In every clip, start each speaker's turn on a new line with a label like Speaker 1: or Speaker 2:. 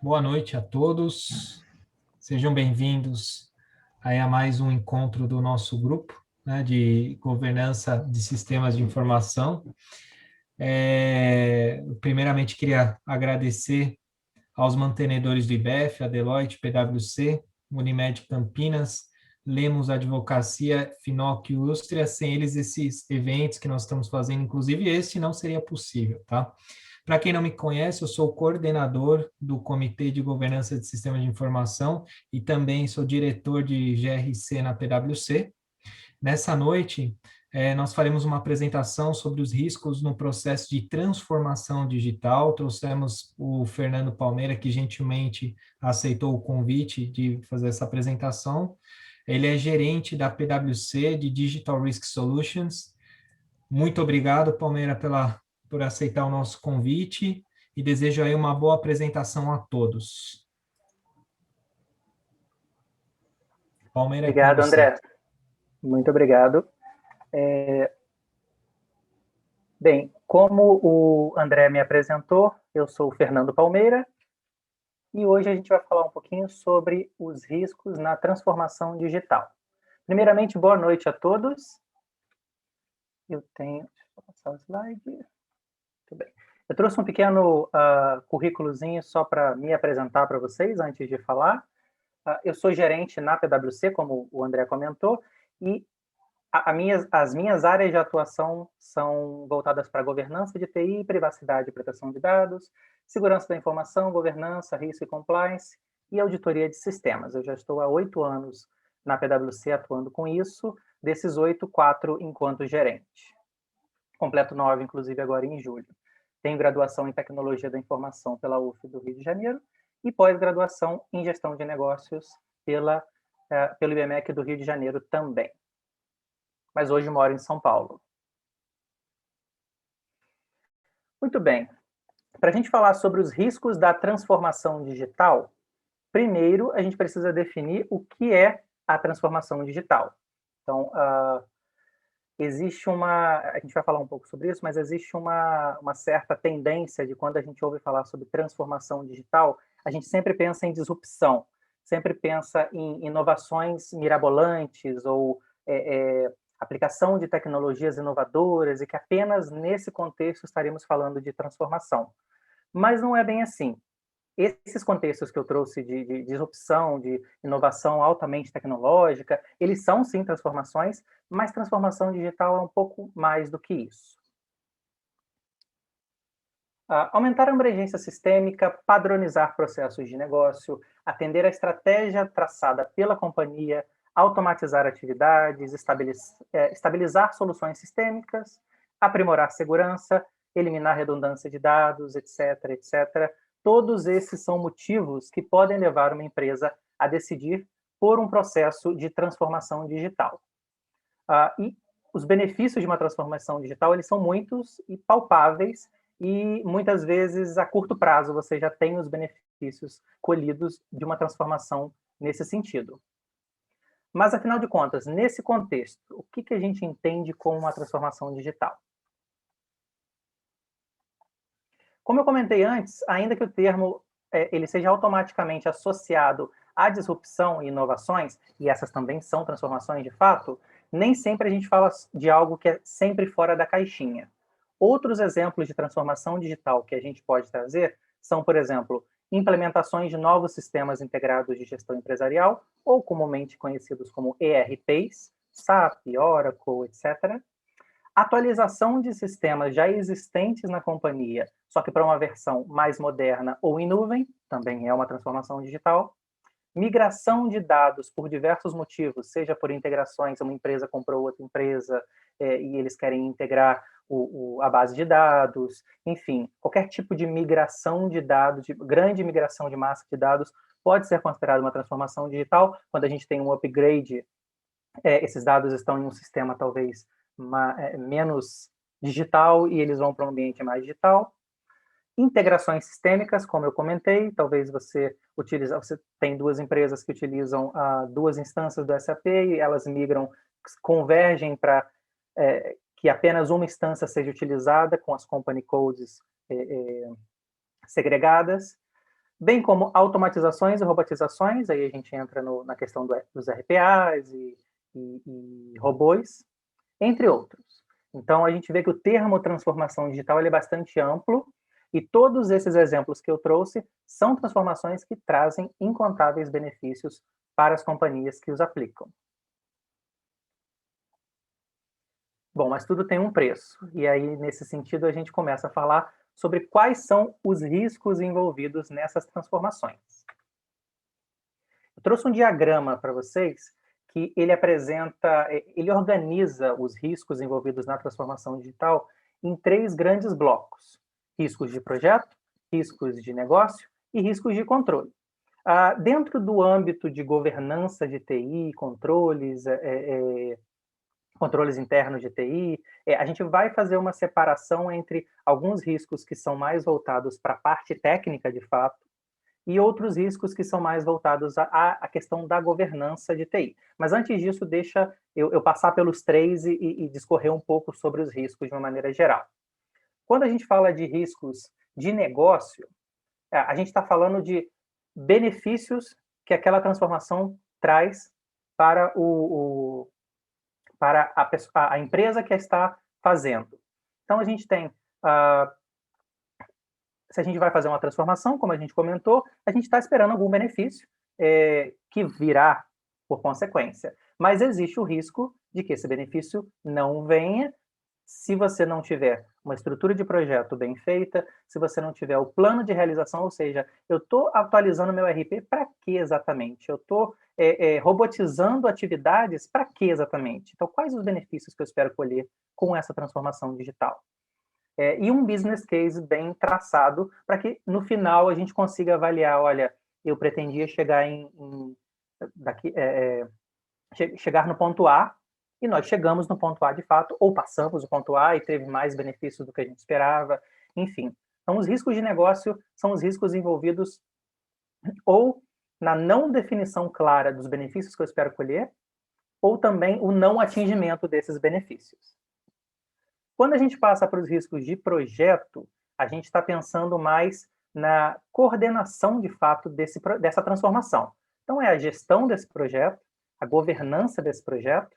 Speaker 1: Boa noite a todos. Sejam bem-vindos aí a mais um encontro do nosso grupo, né, de governança de sistemas de informação. Primeiramente, queria agradecer aos mantenedores do IBEF, a Deloitte, PwC, Unimed Campinas, Lemos Advocacia, Finoc Ustria. Sem eles, esses eventos que nós estamos fazendo, inclusive este, não seria possível, tá? Para quem não me conhece, eu sou coordenador do Comitê de Governança de Sistemas de Informação e também sou diretor de GRC na PwC. Nessa noite, nós faremos uma apresentação sobre os riscos no processo de transformação digital. Trouxemos o Fernando Palmeira, que gentilmente aceitou o convite de fazer essa apresentação. Ele é gerente da PwC de Digital Risk Solutions. Muito obrigado, Palmeira, por aceitar o nosso convite e desejo aí uma boa apresentação a todos. Palmeira, é com
Speaker 2: Obrigado,
Speaker 1: você.
Speaker 2: André. Muito obrigado. Bem, como o André me apresentou, eu sou o Fernando Palmeira e hoje a gente vai falar um pouquinho sobre os riscos na transformação digital. Primeiramente, boa noite a todos. Deixa eu passar o slide. Muito bem. Eu trouxe um pequeno currículozinho só para me apresentar para vocês antes de falar. Eu sou gerente na PwC, como o André comentou, e as minhas áreas de atuação são voltadas para governança de TI, privacidade e proteção de dados, segurança da informação, governança, risco e compliance e auditoria de sistemas. Eu já estou há 8 anos na PwC atuando com isso, desses 8, 4 enquanto gerente. Completo 9, inclusive, agora em julho. Tenho graduação em Tecnologia da Informação pela UF do Rio de Janeiro e pós-graduação em Gestão de Negócios pelo IBMEC do Rio de Janeiro também. Mas hoje moro em São Paulo. Muito bem. Para a gente falar sobre os riscos da transformação digital, primeiro a gente precisa definir o que é a transformação digital. Então, existe a gente vai falar um pouco sobre isso, mas existe uma certa tendência de quando a gente ouve falar sobre transformação digital, a gente sempre pensa em disrupção, sempre pensa em inovações mirabolantes ou aplicação de tecnologias inovadoras e que apenas nesse contexto estaremos falando de transformação. Mas não é bem assim. Esses contextos que eu trouxe de disrupção, de inovação altamente tecnológica, eles são sim transformações, mas transformação digital é um pouco mais do que isso. Aumentar a abrangência sistêmica, padronizar processos de negócio, atender à estratégia traçada pela companhia, automatizar atividades, estabilizar soluções sistêmicas, aprimorar segurança, eliminar redundância de dados, etc., etc. Todos esses são motivos que podem levar uma empresa a decidir por um processo de transformação digital. E os benefícios de uma transformação digital, eles são muitos e palpáveis, e muitas vezes, a curto prazo, você já tem os benefícios colhidos de uma transformação nesse sentido. Mas, afinal de contas, nesse contexto, o que a gente entende como uma transformação digital? Como eu comentei antes, ainda que o termo ele seja automaticamente associado à disrupção e inovações, e essas também são transformações de fato, nem sempre a gente fala de algo que é sempre fora da caixinha. Outros exemplos de transformação digital que a gente pode trazer são, por exemplo, implementações de novos sistemas integrados de gestão empresarial, ou comumente conhecidos como ERPs, SAP, Oracle, etc. Atualização de sistemas já existentes na companhia, só que para uma versão mais moderna ou em nuvem, também é uma transformação digital. Migração de dados por diversos motivos, seja por integrações, uma empresa comprou outra empresa e eles querem integrar a base de dados, enfim, qualquer tipo de migração de dados, de grande migração de massa de dados, pode ser considerada uma transformação digital. Quando a gente tem um upgrade, esses dados estão em um sistema talvez menos digital e eles vão para um ambiente mais digital. Integrações sistêmicas, como eu comentei, talvez você tem duas empresas que utilizam duas instâncias do SAP e elas migram, convergem para que apenas uma instância seja utilizada com as company codes segregadas. bem como automatizações e robotizações, aí a gente entra na questão dos RPAs e robôs, entre outros. Então, a gente vê que o termo transformação digital ele é bastante amplo, e todos esses exemplos que eu trouxe são transformações que trazem incontáveis benefícios para as companhias que os aplicam. Bom, mas tudo tem um preço, e aí, nesse sentido, a gente começa a falar sobre quais são os riscos envolvidos nessas transformações. Eu trouxe um diagrama para vocês que ele organiza os riscos envolvidos na transformação digital em 3 grandes blocos: riscos de projeto, riscos de negócio e riscos de controle. Dentro do âmbito de governança de TI, controles internos de TI, a gente vai fazer uma separação entre alguns riscos que são mais voltados para a parte técnica, de fato, e outros riscos que são mais voltados à questão da governança de TI. Mas antes disso, deixa eu passar pelos 3 e discorrer um pouco sobre os riscos de uma maneira geral. Quando a gente fala de riscos de negócio, a gente está falando de benefícios que aquela transformação traz para a empresa que a está fazendo. Então, a gente tem se a gente vai fazer uma transformação, como a gente comentou, a gente está esperando algum benefício que virá por consequência. Mas existe o risco de que esse benefício não venha se você não tiver uma estrutura de projeto bem feita, se você não tiver o plano de realização, ou seja, eu estou atualizando meu RP para quê exatamente? Eu estou robotizando atividades para quê exatamente? Então, quais os benefícios que eu espero colher com essa transformação digital? E um business case bem traçado para que, no final, a gente consiga avaliar, olha, eu pretendia chegar chegar no ponto A, e nós chegamos no ponto A de fato, ou passamos o ponto A e teve mais benefícios do que a gente esperava, enfim. Então, os riscos de negócio são os riscos envolvidos ou na não definição clara dos benefícios que eu espero colher, ou também o não atingimento desses benefícios. Quando a gente passa para os riscos de projeto, a gente está pensando mais na coordenação, de fato, dessa transformação. Então, é a gestão desse projeto, a governança desse projeto,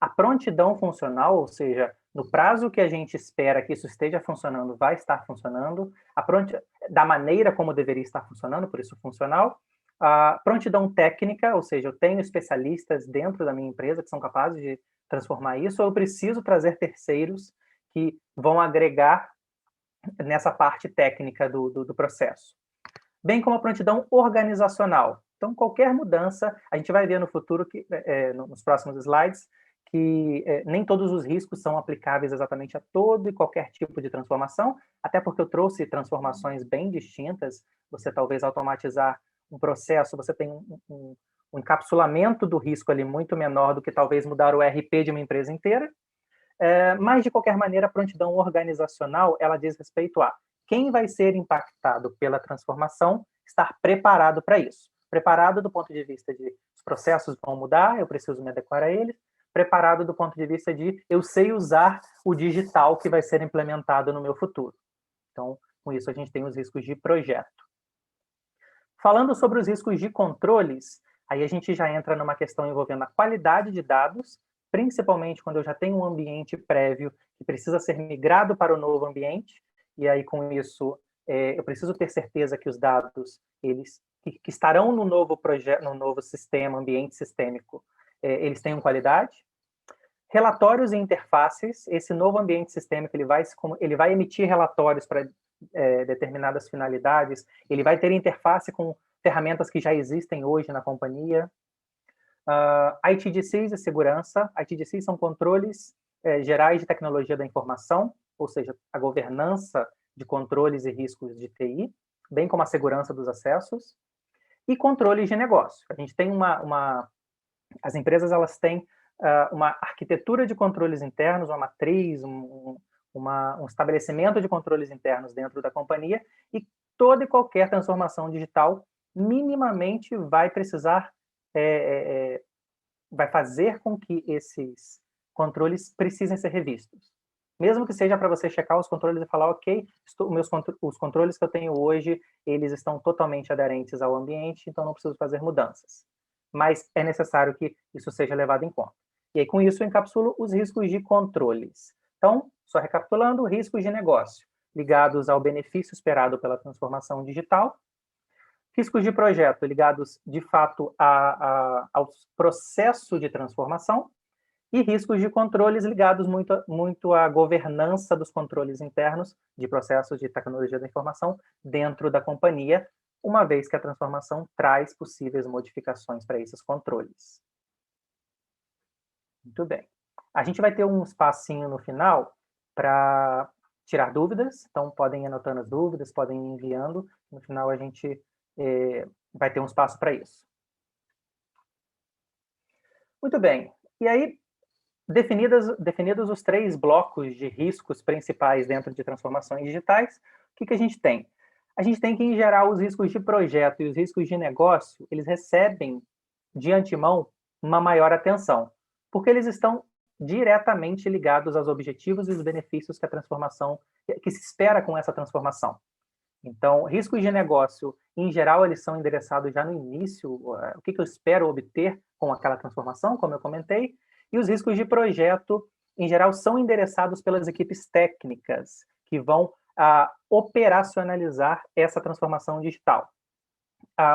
Speaker 2: a prontidão funcional, ou seja, no prazo que a gente espera que isso esteja funcionando, vai estar funcionando, da maneira como deveria estar funcionando, por isso funcional, a prontidão técnica, ou seja, eu tenho especialistas dentro da minha empresa que são capazes de transformar isso, ou eu preciso trazer terceiros que vão agregar nessa parte técnica do processo. Bem como a prontidão organizacional. Então, qualquer mudança, a gente vai ver no futuro, nos próximos slides, que nem todos os riscos são aplicáveis exatamente a todo e qualquer tipo de transformação, até porque eu trouxe transformações bem distintas. Você talvez automatizar um processo, você tem um encapsulamento do risco ali muito menor do que talvez mudar o RP de uma empresa inteira. Mas, de qualquer maneira, a prontidão organizacional, ela diz respeito a quem vai ser impactado pela transformação estar preparado para isso. Preparado do ponto de vista de os processos vão mudar, eu preciso me adequar a eles. Preparado do ponto de vista de eu sei usar o digital que vai ser implementado no meu futuro. Então, com isso, a gente tem os riscos de projeto. Falando sobre os riscos de controles, aí a gente já entra numa questão envolvendo a qualidade de dados, principalmente quando eu já tenho um ambiente prévio que precisa ser migrado para o novo ambiente, e aí com isso eu preciso ter certeza que os dados que estarão no novo projeto, no novo sistema, ambiente sistêmico, eles tenham qualidade. Relatórios e interfaces, esse novo ambiente sistêmico ele vai emitir relatórios para determinadas finalidades, ele vai ter interface com ferramentas que já existem hoje na companhia. ITDCs e segurança. ITDCs são controles gerais de tecnologia da informação, ou seja, a governança de controles e riscos de TI, bem como a segurança dos acessos. E controles de negócio. A gente tem as empresas elas têm uma arquitetura de controles internos, uma matriz, um estabelecimento de controles internos dentro da companhia, e toda e qualquer transformação digital minimamente vai precisar vai fazer com que esses controles precisem ser revistos. mesmo que seja para você checar os controles e falar, ok, os controles que eu tenho hoje, eles estão totalmente aderentes ao ambiente, então não preciso fazer mudanças. Mas é necessário que isso seja levado em conta. E aí, com isso, eu encapsulo os riscos de controles. Então, só recapitulando, riscos de negócio ligados ao benefício esperado pela transformação digital, riscos de projeto ligados, de fato, ao processo de transformação, e riscos de controles ligados muito à governança dos controles internos de processos de tecnologia da informação dentro da companhia, uma vez que a transformação traz possíveis modificações para esses controles. Muito bem. A gente vai ter um espacinho no final para tirar dúvidas, então podem ir anotando as dúvidas, podem ir enviando, no final a gente vai ter um espaço para isso. Muito bem. E aí, definidos os 3 blocos de riscos principais dentro de transformações digitais, o que a gente tem? A gente tem que, em geral, os riscos de projeto e os riscos de negócio, eles recebem, de antemão, uma maior atenção, porque eles estão diretamente ligados aos objetivos e os benefícios que se espera com essa transformação. Então, riscos de negócio, em geral, eles são endereçados já no início, o que eu espero obter com aquela transformação, como eu comentei, e os riscos de projeto, em geral, são endereçados pelas equipes técnicas, que vão operacionalizar essa transformação digital.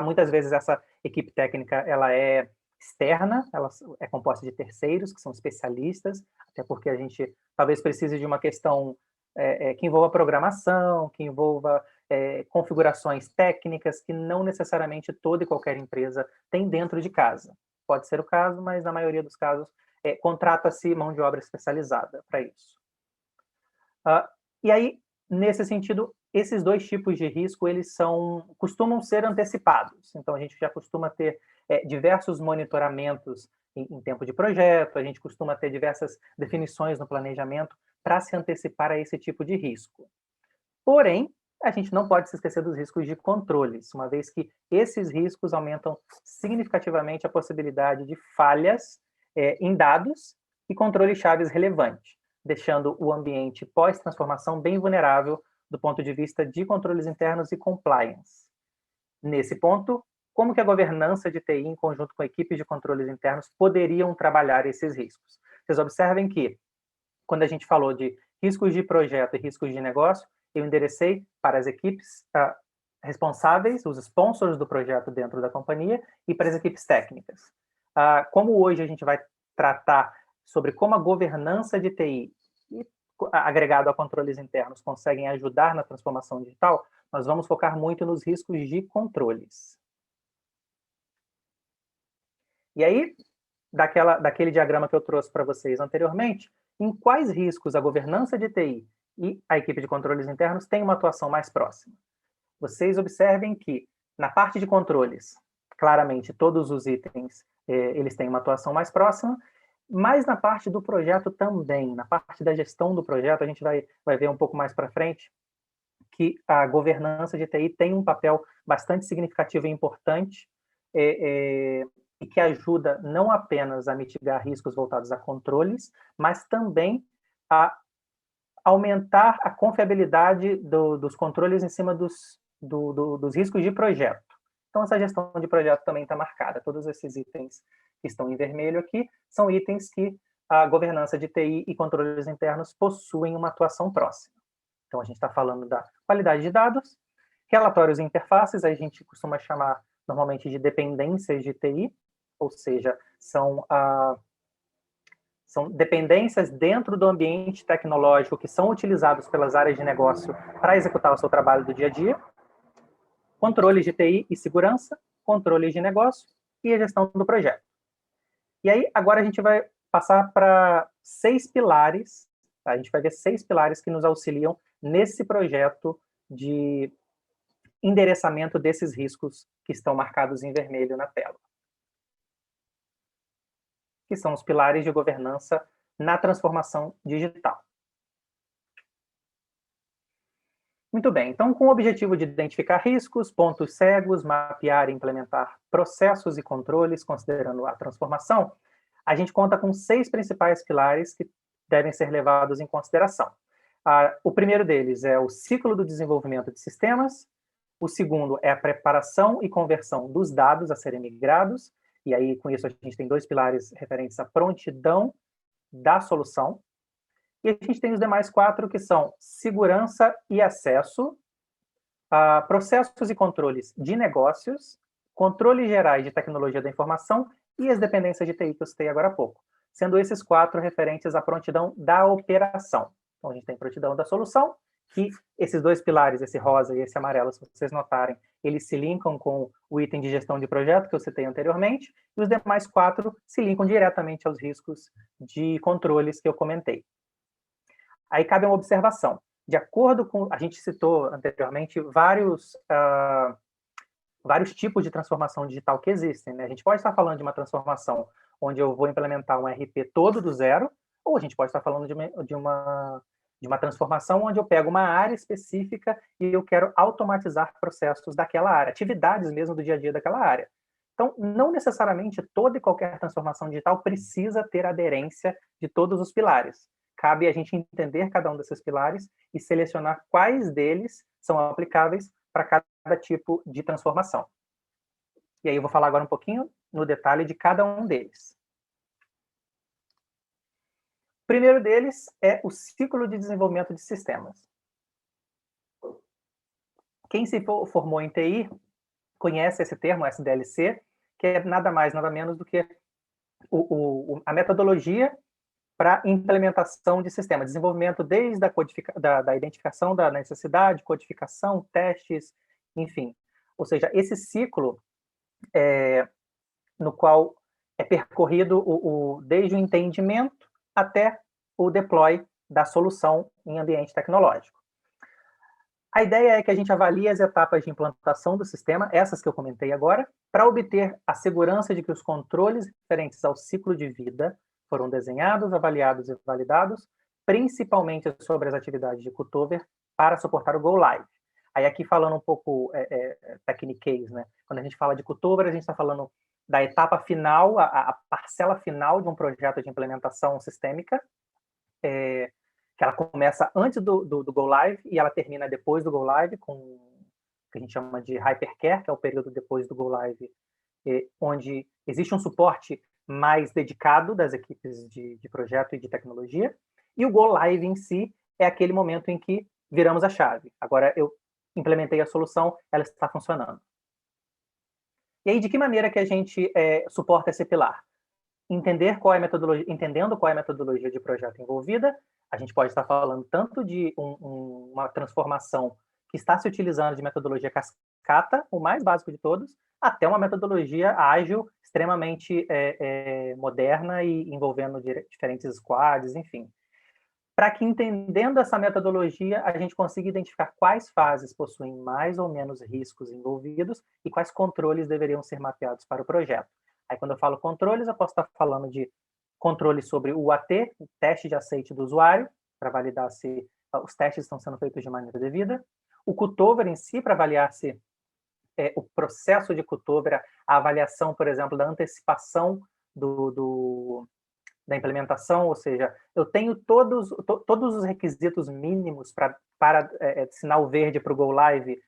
Speaker 2: Muitas vezes essa equipe técnica ela é externa, ela é composta de terceiros, que são especialistas, até porque a gente talvez precise de uma questão que envolva programação, que envolva configurações técnicas que não necessariamente toda e qualquer empresa tem dentro de casa. Pode ser o caso, mas na maioria dos casos contrata-se mão de obra especializada para isso. E aí, nesse sentido, esses 2 tipos de risco, eles costumam ser antecipados. Então, a gente já costuma ter diversos monitoramentos em tempo de projeto, a gente costuma ter diversas definições no planejamento para se antecipar a esse tipo de risco. Porém, a gente não pode se esquecer dos riscos de controles, uma vez que esses riscos aumentam significativamente a possibilidade de falhas em dados e controle chaves relevante, deixando o ambiente pós-transformação bem vulnerável do ponto de vista de controles internos e compliance. Nesse ponto, como que a governança de TI, em conjunto com equipes de controles internos, poderiam trabalhar esses riscos? Vocês observem que, quando a gente falou de riscos de projeto e riscos de negócio, eu enderecei para as equipes responsáveis, os sponsors do projeto dentro da companhia, e para as equipes técnicas. Como hoje a gente vai tratar sobre como a governança de TI, agregado a controles internos, conseguem ajudar na transformação digital, nós vamos focar muito nos riscos de controles. E aí, daquele diagrama que eu trouxe para vocês anteriormente, em quais riscos a governança de TI e a equipe de controles internos têm uma atuação mais próxima? Vocês observem que, na parte de controles, claramente, todos os itens eles têm uma atuação mais próxima, mas na parte do projeto também, na parte da gestão do projeto, a gente vai ver um pouco mais para frente, que a governança de TI tem um papel bastante significativo e importante, e que ajuda não apenas a mitigar riscos voltados a controles, mas também a aumentar a confiabilidade dos controles em cima dos riscos de projeto. Então, essa gestão de projeto também está marcada. Todos esses itens que estão em vermelho aqui são itens que a governança de TI e controles internos possuem uma atuação próxima. Então, a gente está falando da qualidade de dados, relatórios e interfaces, a gente costuma chamar normalmente de dependências de TI, ou seja, são dependências dentro do ambiente tecnológico que são utilizados pelas áreas de negócio para executar o seu trabalho do dia a dia, controles de TI e segurança, controles de negócio e a gestão do projeto. E aí, agora a gente vai passar para 6 pilares, tá? A gente vai ver 6 pilares que nos auxiliam nesse projeto de endereçamento desses riscos que estão marcados em vermelho na tela, que são os pilares de governança na transformação digital. Muito bem, então, com o objetivo de identificar riscos, pontos cegos, mapear e implementar processos e controles, considerando a transformação, a gente conta com 6 principais pilares que devem ser levados em consideração. O primeiro deles é o ciclo do desenvolvimento de sistemas, o segundo é a preparação e conversão dos dados a serem migrados, e aí com isso a gente tem 2 pilares referentes à prontidão da solução, e a gente tem os demais 4 que são segurança e acesso, processos e controles de negócios, controles gerais de tecnologia da informação e as dependências de TI que eu citei agora há pouco, sendo esses 4 referentes à prontidão da operação. Então, a gente tem prontidão da solução, que esses 2 pilares, esse rosa e esse amarelo, se vocês notarem, eles se linkam com o item de gestão de projeto que eu citei anteriormente, e os demais 4 se linkam diretamente aos riscos de controles que eu comentei. Aí cabe uma observação. De acordo com... A gente citou anteriormente vários tipos de transformação digital que existem, né? A gente pode estar falando de uma transformação onde eu vou implementar um RP todo do zero, ou a gente pode estar falando de uma transformação onde eu pego uma área específica e eu quero automatizar processos daquela área, atividades mesmo do dia a dia daquela área. Então, não necessariamente toda e qualquer transformação digital precisa ter aderência de todos os pilares. Cabe a gente entender cada um desses pilares e selecionar quais deles são aplicáveis para cada tipo de transformação. E aí eu vou falar agora um pouquinho no detalhe de cada um deles. O primeiro deles é o ciclo de desenvolvimento de sistemas. Quem se formou em TI conhece esse termo, SDLC, que é nada mais, nada menos do que a metodologia para implementação de sistema, desenvolvimento desde da identificação da necessidade, codificação, testes, enfim. Ou seja, esse ciclo no qual é percorrido desde o entendimento até o deploy da solução em ambiente tecnológico. A ideia é que a gente avalie as etapas de implantação do sistema, essas que eu comentei agora, para obter a segurança de que os controles referentes ao ciclo de vida foram desenhados, avaliados e validados, principalmente sobre as atividades de cutover, para suportar o Go Live. Aí aqui falando um pouco techniquez, né? Quando a gente fala de cutover, a gente está falando da etapa final, a parcela final de um projeto de implementação sistêmica, que ela começa antes do Go Live e ela termina depois do Go Live, com o que a gente chama de Hypercare, que é o período depois do Go Live, onde existe um suporte mais dedicado das equipes de projeto e de tecnologia, e o Go Live em si é aquele momento em que viramos a chave. Agora eu implementei a solução, ela está funcionando. E aí, de que maneira que a gente suporta esse pilar? Entendendo qual é a metodologia de projeto envolvida, a gente pode estar falando tanto de uma transformação que está se utilizando de metodologia cascata, o mais básico de todos, até uma metodologia ágil, extremamente moderna e envolvendo diferentes squads, enfim. Para que, entendendo essa metodologia, a gente consiga identificar quais fases possuem mais ou menos riscos envolvidos e quais controles deveriam ser mapeados para o projeto. Aí, quando eu falo controles, eu posso estar falando de controle sobre o AT, o teste de aceite do usuário, para validar se os testes estão sendo feitos de maneira devida. O cutover em si, para avaliar se o processo de cutover, a avaliação, por exemplo, da antecipação da implementação, ou seja, eu tenho todos os requisitos mínimos para sinal verde para o Go Live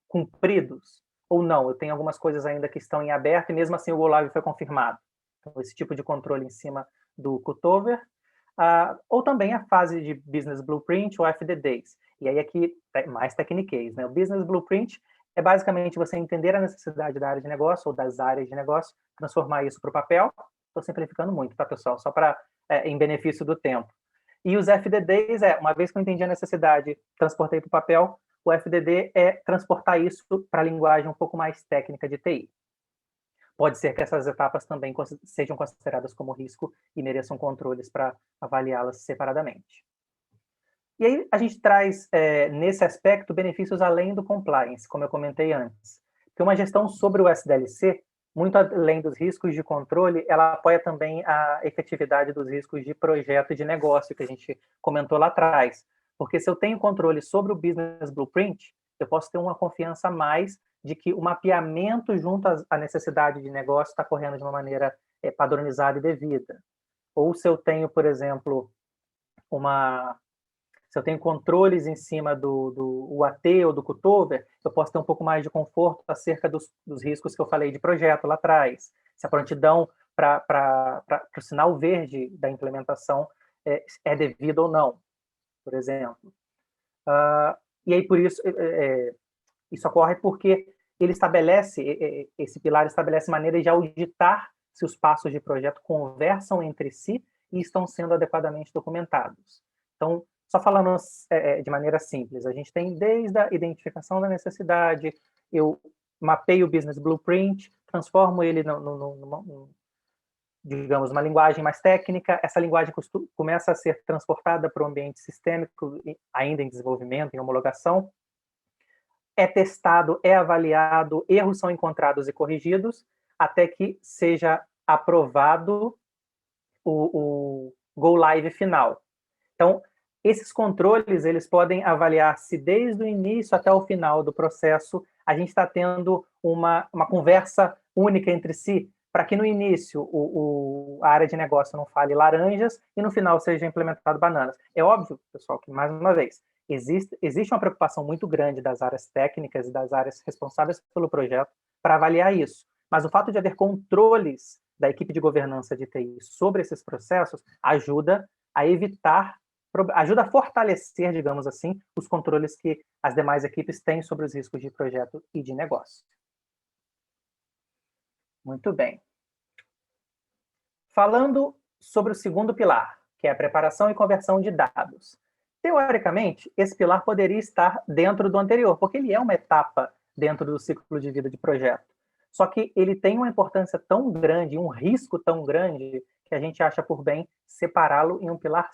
Speaker 2: cumpridos, ou não, eu tenho algumas coisas ainda que estão em aberto e mesmo assim o Go Live foi confirmado. Então, esse tipo de controle em cima do cutover, ou também a fase de Business Blueprint ou FDDs. E aí aqui, mais techniquez, né? O Business Blueprint é basicamente você entender a necessidade da área de negócio ou das áreas de negócio, transformar isso para o papel. Estou simplificando muito, tá, pessoal? Só para em benefício do tempo. E os FDDs uma vez que eu entendi a necessidade, transportei para o papel, o FDD é transportar isso para a linguagem um pouco mais técnica de TI. Pode ser que essas etapas também sejam consideradas como risco e mereçam controles para avaliá-las separadamente. E aí a gente traz, nesse aspecto, benefícios além do compliance, como eu comentei antes. Porque uma gestão sobre o SDLC, muito além dos riscos de controle, ela apoia também a efetividade dos riscos de projeto e de negócio, que a gente comentou lá atrás. Porque se eu tenho controle sobre o Business Blueprint, eu posso ter uma confiança a mais de que o mapeamento junto à necessidade de negócio está correndo de uma maneira padronizada e devida. ou se eu tenho, por exemplo, se eu tenho controles em cima do UAT ou do cutover, eu posso ter um pouco mais de conforto acerca dos riscos que eu falei de projeto lá atrás. Se a prontidão para o sinal verde da implementação é devida ou não, por exemplo. E aí, por isso, isso ocorre porque ele estabelece, esse pilar estabelece maneiras de auditar se os passos de projeto conversam entre si e estão sendo adequadamente documentados. Então, só falando de maneira simples, a gente tem desde a identificação da necessidade, eu mapeio o business blueprint, transformo ele digamos, uma linguagem mais técnica, essa linguagem começa a ser transportada para o ambiente sistêmico, ainda em desenvolvimento, em homologação, é testado, é avaliado, erros são encontrados e corrigidos, até que seja aprovado o go live final. Então, esses controles, eles podem avaliar se desde o início até o final do processo a gente está tendo uma conversa única entre si, para que no início a área de negócio não fale laranjas e no final seja implementado bananas. É óbvio, pessoal, que, mais uma vez, existe uma preocupação muito grande das áreas técnicas e das áreas responsáveis pelo projeto para avaliar isso. Mas o fato de haver controles da equipe de governança de TI sobre esses processos ajuda a evitar, ajuda a fortalecer, digamos assim, os controles que as demais equipes têm sobre os riscos de projeto e de negócio. Muito bem. Falando sobre o segundo pilar, que é a preparação e conversão de dados. Teoricamente, esse pilar poderia estar dentro do anterior, porque ele é uma etapa dentro do ciclo de vida de projeto. Só que ele tem uma importância tão grande, um risco tão grande, que a gente acha por bem separá-lo em um pilar,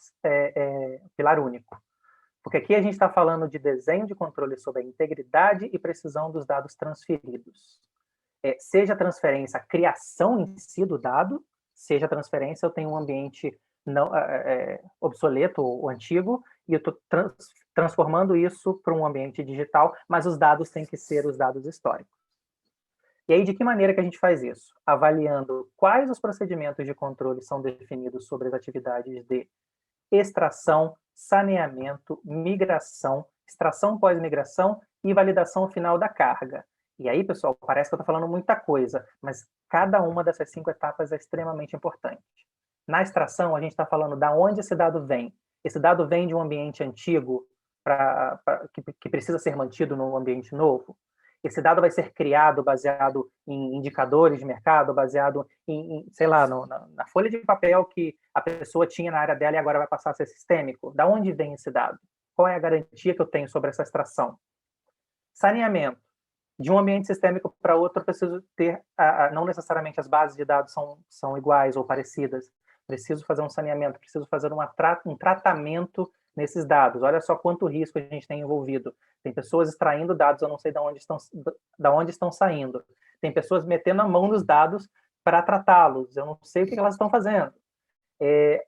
Speaker 2: pilar único. Porque aqui a gente está falando de desenho de controle sobre a integridade e precisão dos dados transferidos. Seja a transferência, a criação em si do dado, seja a transferência, eu tenho um ambiente não, obsoleto ou antigo, e eu estou transformando isso para um ambiente digital, mas os dados têm que ser os dados históricos. E aí, de que maneira que a gente faz isso? Avaliando quais os procedimentos de controle são definidos sobre as atividades de extração, saneamento, migração, extração pós-migração e validação final da carga. E aí, pessoal, parece que eu estou falando muita coisa, mas cada uma dessas 5 etapas é extremamente importante. Na extração, a gente está falando de onde esse dado vem. Esse dado vem de um ambiente antigo que precisa ser mantido num ambiente novo. Esse dado vai ser criado baseado em indicadores de mercado, baseado sei lá, na folha de papel que a pessoa tinha na área dela e agora vai passar a ser sistêmico. Da onde vem esse dado? Qual é a garantia que eu tenho sobre essa extração? Saneamento. De um ambiente sistêmico para outro, eu preciso ter, não necessariamente as bases de dados são iguais ou parecidas. Preciso fazer um saneamento, preciso fazer um tratamento nesses dados. Olha só quanto risco a gente tem envolvido. Tem pessoas extraindo dados, eu não sei de onde estão saindo. Tem pessoas metendo a mão nos dados para tratá-los, eu não sei o que elas estão fazendo.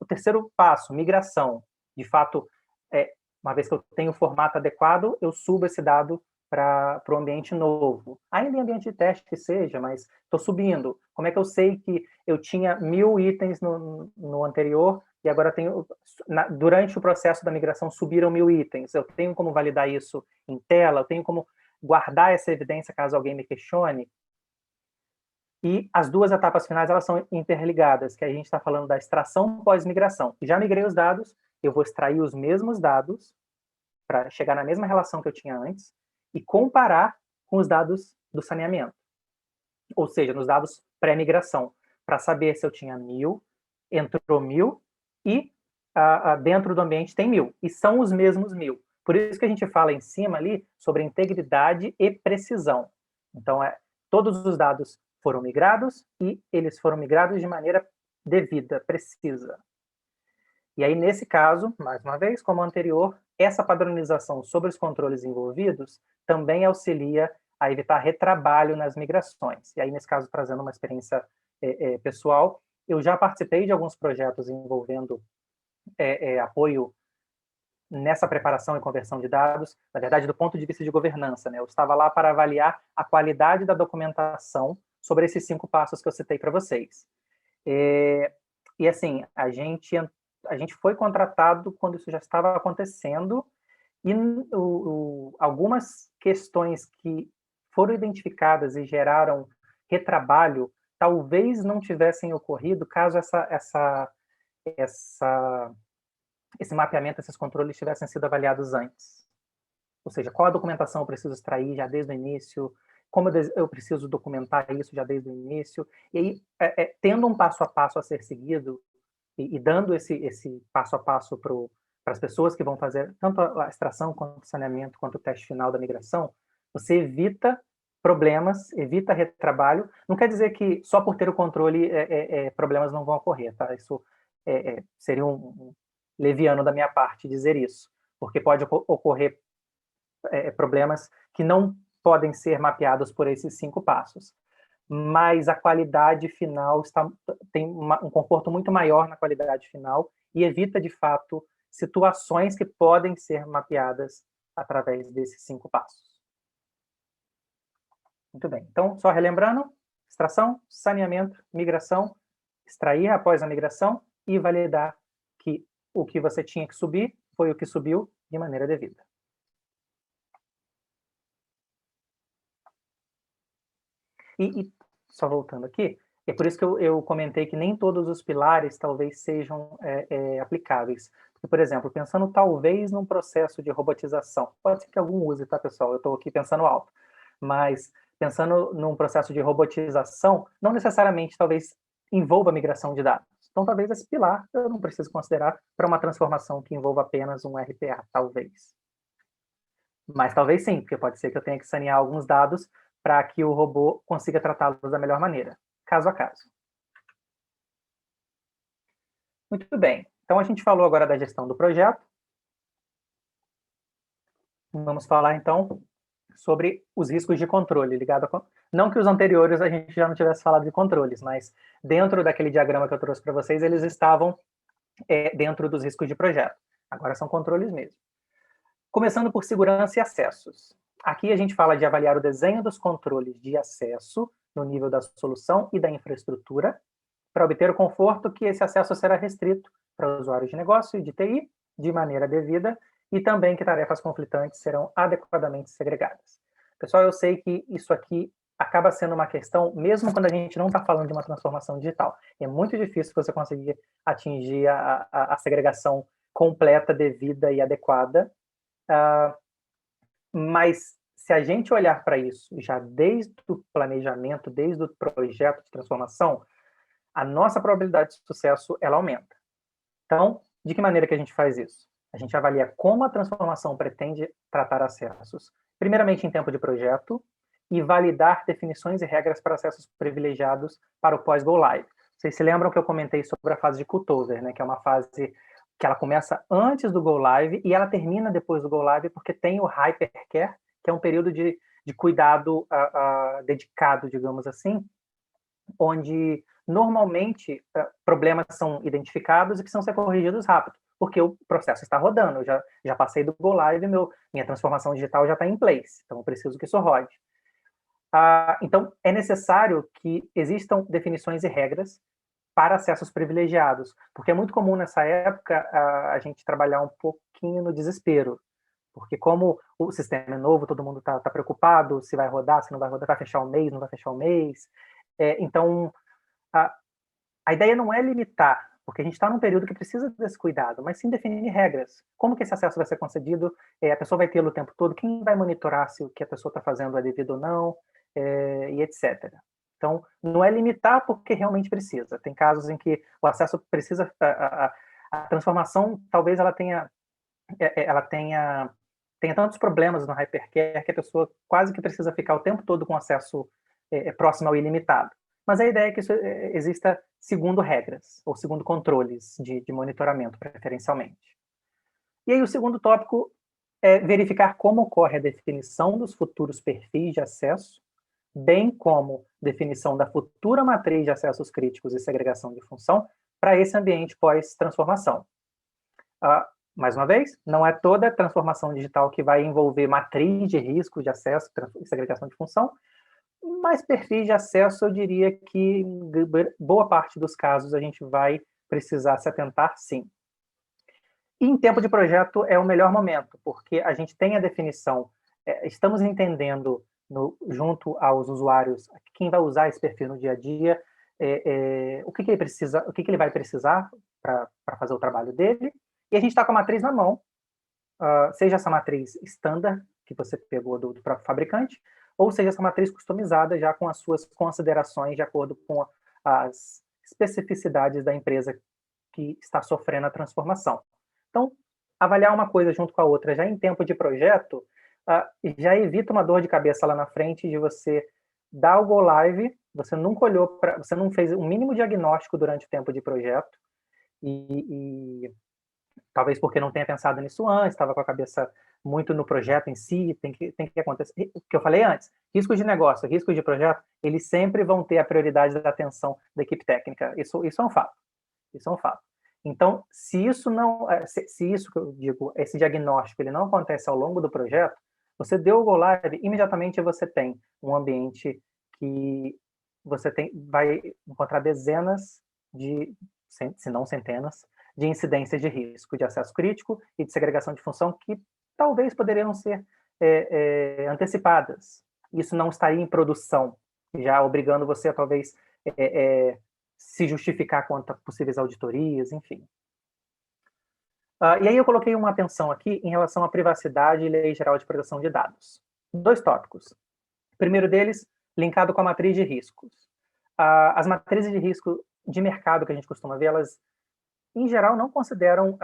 Speaker 2: O terceiro passo, migração. De fato, uma vez que eu tenho o formato adequado, eu subo esse dado para o ambiente novo. Ainda em ambiente de teste que seja, mas estou subindo. Como é que eu sei que eu tinha 1000 itens no anterior e agora tenho, durante o processo da migração subiram 1000 itens? Eu tenho como validar isso em tela? Eu tenho como guardar essa evidência caso alguém me questione? E as 2 etapas finais, elas são interligadas, que a gente está falando da extração pós-migração. Já migrei os dados, eu vou extrair os mesmos dados para chegar na mesma relação que eu tinha antes, e comparar com os dados do saneamento. Ou seja, nos dados pré-migração, para saber se eu tinha 1000, entrou 1000 e dentro do ambiente tem 1000. E são os mesmos 1000. Por isso que a gente fala em cima ali sobre integridade e precisão. Então, todos os dados foram migrados e eles foram migrados de maneira devida, precisa. E aí, nesse caso, mais uma vez, como o anterior, essa padronização sobre os controles envolvidos também auxilia a evitar retrabalho nas migrações. E aí, nesse caso, trazendo uma experiência pessoal, eu já participei de alguns projetos envolvendo apoio nessa preparação e conversão de dados, na verdade, do ponto de vista de governança, né? Eu estava lá para avaliar a qualidade da documentação sobre esses 5 passos que eu citei para vocês. E assim, a gente foi contratado quando isso já estava acontecendo, e algumas questões que foram identificadas e geraram retrabalho talvez não tivessem ocorrido caso esse mapeamento, esses controles tivessem sido avaliados antes. Ou seja, qual a documentação eu preciso extrair já desde o início, como eu preciso documentar isso já desde o início, e aí, tendo um passo a passo a ser seguido, e dando esse passo a passo para as pessoas que vão fazer tanto a extração, quanto o saneamento, quanto o teste final da migração, você evita problemas, evita retrabalho. Não quer dizer que só por ter o controle problemas não vão ocorrer, tá? Isso seria um leviano da minha parte dizer isso, porque pode ocorrer problemas que não podem ser mapeados por esses 5 passos. Mas a qualidade final tem um conforto muito maior na qualidade final e evita, de fato, situações que podem ser mapeadas através desses 5 passos. Muito bem. Então, só relembrando, extração, saneamento, migração, extrair após a migração e validar que o que você tinha que subir foi o que subiu de maneira devida. E só voltando aqui, é por isso que eu comentei que nem todos os pilares talvez sejam aplicáveis. Porque, por exemplo, pensando talvez num processo de robotização, pode ser que algum use, tá, pessoal? Eu estou aqui pensando alto. Mas pensando num processo de robotização, não necessariamente talvez envolva migração de dados. Então, talvez esse pilar eu não preciso considerar para uma transformação que envolva apenas um RPA, talvez. Mas talvez sim, porque pode ser que eu tenha que sanear alguns dados para que o robô consiga tratá-los da melhor maneira, caso a caso. Muito bem. Então, a gente falou agora da gestão do projeto. Vamos falar, então, sobre os riscos de controle, ligado a... Não que os anteriores a gente já não tivesse falado de controles, mas dentro daquele diagrama que eu trouxe para vocês, eles estavam dentro dos riscos de projeto. Agora são controles mesmo. Começando por segurança e acessos. Aqui a gente fala de avaliar o desenho dos controles de acesso no nível da solução e da infraestrutura, para obter o conforto que esse acesso será restrito para usuários de negócio e de TI, de maneira devida, e também que tarefas conflitantes serão adequadamente segregadas. Pessoal, eu sei que isso aqui acaba sendo uma questão, mesmo quando a gente não está falando de uma transformação digital. É muito difícil você conseguir atingir a segregação completa, devida e adequada, mas se a gente olhar para isso já desde o planejamento, desde o projeto de transformação, a nossa probabilidade de sucesso ela aumenta. Então, de que maneira que a gente faz isso? A gente avalia como a transformação pretende tratar acessos, primeiramente em tempo de projeto, e validar definições e regras para acessos privilegiados para o pós-go live. Vocês se lembram que eu comentei sobre a fase de cutover, né, que é uma fase que ela começa antes do go live e ela termina depois do go live porque tem o hypercare, que é um período de cuidado dedicado, digamos assim, onde normalmente problemas são identificados e precisam ser corrigidos rápido, porque o processo está rodando, eu já passei do go live, minha transformação digital já está em place, então eu preciso que isso rode. Então, é necessário que existam definições e regras para acessos privilegiados, porque é muito comum nessa época a gente trabalhar um pouquinho no desespero, porque como o sistema é novo, todo mundo está preocupado se vai rodar, se não vai rodar, vai fechar o mês, não vai fechar o mês. Então, a ideia não é limitar, porque a gente está num período que precisa desse cuidado, mas sim definir regras. Como que esse acesso vai ser concedido, a pessoa vai tê-lo o tempo todo, quem vai monitorar se o que a pessoa está fazendo é devido ou não, e etc. Então, não é limitar porque realmente precisa. Tem casos em que o acesso precisa... A transformação, talvez ela tenha tantos problemas no hypercare que a pessoa quase que precisa ficar o tempo todo com acesso próximo ao ilimitado. Mas a ideia é que isso exista segundo regras, ou segundo controles de monitoramento, preferencialmente. E aí o segundo tópico é verificar como ocorre a definição dos futuros perfis de acesso, bem como definição da futura matriz de acessos críticos e segregação de função para esse ambiente pós-transformação. Mais uma vez, não é toda transformação digital que vai envolver matriz de risco de acesso e segregação de função, mas perfis de acesso, eu diria que em boa parte dos casos a gente vai precisar se atentar, sim. E em tempo de projeto é o melhor momento, porque a gente tem a definição, estamos entendendo junto aos usuários, quem vai usar esse perfil no dia a dia, o que ele precisa, o que ele vai precisar para fazer o trabalho dele, e a gente está com a matriz na mão, seja essa matriz standard, que você pegou do próprio fabricante, ou seja essa matriz customizada, já com as suas considerações de acordo com as especificidades da empresa que está sofrendo a transformação. Então, avaliar uma coisa junto com a outra já em tempo de projeto, já evita uma dor de cabeça lá na frente de você dar o go live, você nunca olhou você não fez um mínimo diagnóstico durante o tempo de projeto, e talvez porque não tenha pensado nisso antes, estava com a cabeça muito no projeto em si, tem que acontecer. O que eu falei antes, riscos de negócio, riscos de projeto, eles sempre vão ter a prioridade da atenção da equipe técnica. Isso é um fato. Isso é um fato. Então, se isso que eu digo, esse diagnóstico, ele não acontece ao longo do projeto, você deu o go live, imediatamente você tem um ambiente que você vai encontrar dezenas se não centenas, de incidências de risco de acesso crítico e de segregação de função que talvez poderiam ser antecipadas. Isso não estaria em produção, já obrigando você a talvez se justificar contra possíveis auditorias, enfim. E aí eu coloquei uma atenção aqui em relação à privacidade e Lei Geral de Proteção de Dados. 2 tópicos. O primeiro deles, linkado com a matriz de riscos. As matrizes de risco de mercado que a gente costuma ver, elas, em geral, não consideram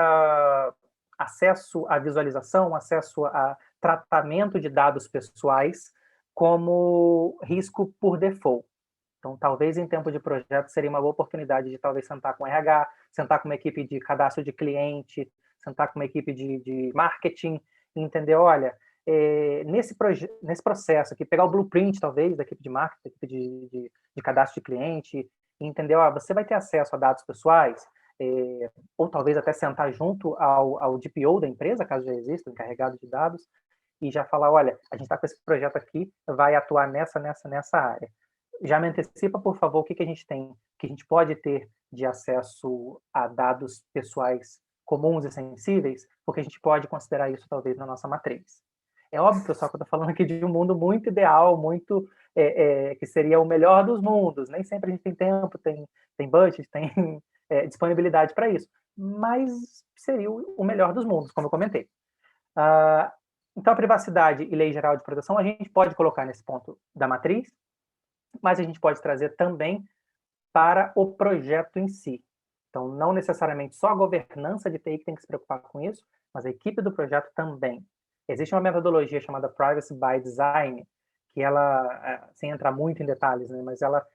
Speaker 2: acesso à visualização, acesso a tratamento de dados pessoais como risco por default. Então, talvez em tempo de projeto seria uma boa oportunidade de talvez sentar com RH, sentar com uma equipe de cadastro de cliente, sentar com uma equipe de marketing e entender, olha, nesse processo aqui, pegar o blueprint, talvez, da equipe de marketing, da equipe de cadastro de cliente, e entender, você vai ter acesso a dados pessoais, ou talvez até sentar junto ao DPO da empresa, caso já exista, o encarregado de dados, e já falar, olha, a gente está com esse projeto aqui, vai atuar nessa área. Já me antecipa, por favor, o que a gente tem, que a gente pode ter de acesso a dados pessoais comuns e sensíveis, porque a gente pode considerar isso, talvez, na nossa matriz. É óbvio, pessoal, que eu estou falando aqui de um mundo muito ideal, muito que seria o melhor dos mundos. Nem sempre a gente tem tempo, tem budget, tem disponibilidade para isso. Mas seria o melhor dos mundos, como eu comentei. Então, a privacidade e lei geral de proteção a gente pode colocar nesse ponto da matriz, mas a gente pode trazer também para o projeto em si. Então, não necessariamente só a governança de TI que tem que se preocupar com isso, mas a equipe do projeto também. Existe uma metodologia chamada Privacy by Design, que ela, sem entrar muito em detalhes, né, mas ela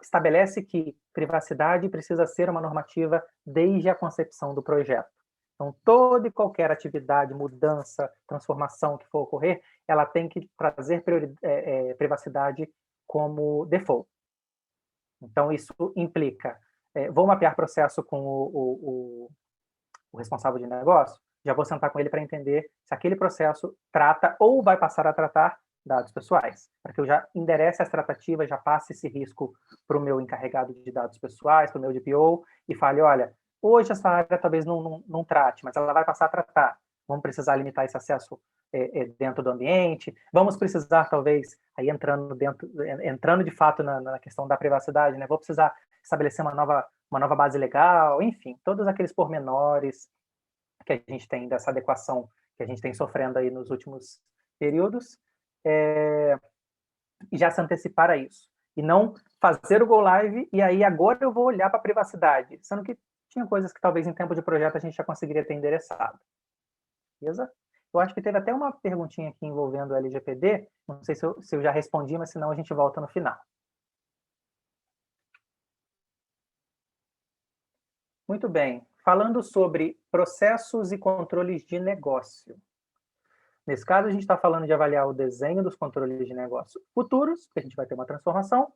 Speaker 2: estabelece que privacidade precisa ser uma normativa desde a concepção do projeto. Então, toda e qualquer atividade, mudança, transformação que for ocorrer, ela tem que trazer privacidade como default. Então, isso implica, vou mapear processo com o responsável de negócio, já vou sentar com ele para entender se aquele processo trata ou vai passar a tratar dados pessoais, para que eu já enderece as tratativas, já passe esse risco para o meu encarregado de dados pessoais, para o meu DPO, e fale, olha, hoje essa área talvez não trate, mas ela vai passar a tratar. Vamos precisar limitar esse acesso dentro do ambiente, vamos precisar, talvez, aí entrando de fato na questão da privacidade, né? Vou precisar estabelecer uma nova base legal, enfim, todos aqueles pormenores que a gente tem dessa adequação que a gente tem sofrendo aí nos últimos períodos, e já se antecipar a isso. E não fazer o go live e aí agora eu vou olhar para a privacidade, sendo que tinha coisas que talvez em tempo de projeto a gente já conseguiria ter endereçado. Beleza? Eu acho que teve até uma perguntinha aqui envolvendo o LGPD, não sei se eu já respondi, mas senão a gente volta no final. Muito bem. Falando sobre processos e controles de negócio. Nesse caso, a gente está falando de avaliar o desenho dos controles de negócio futuros, porque a gente vai ter uma transformação,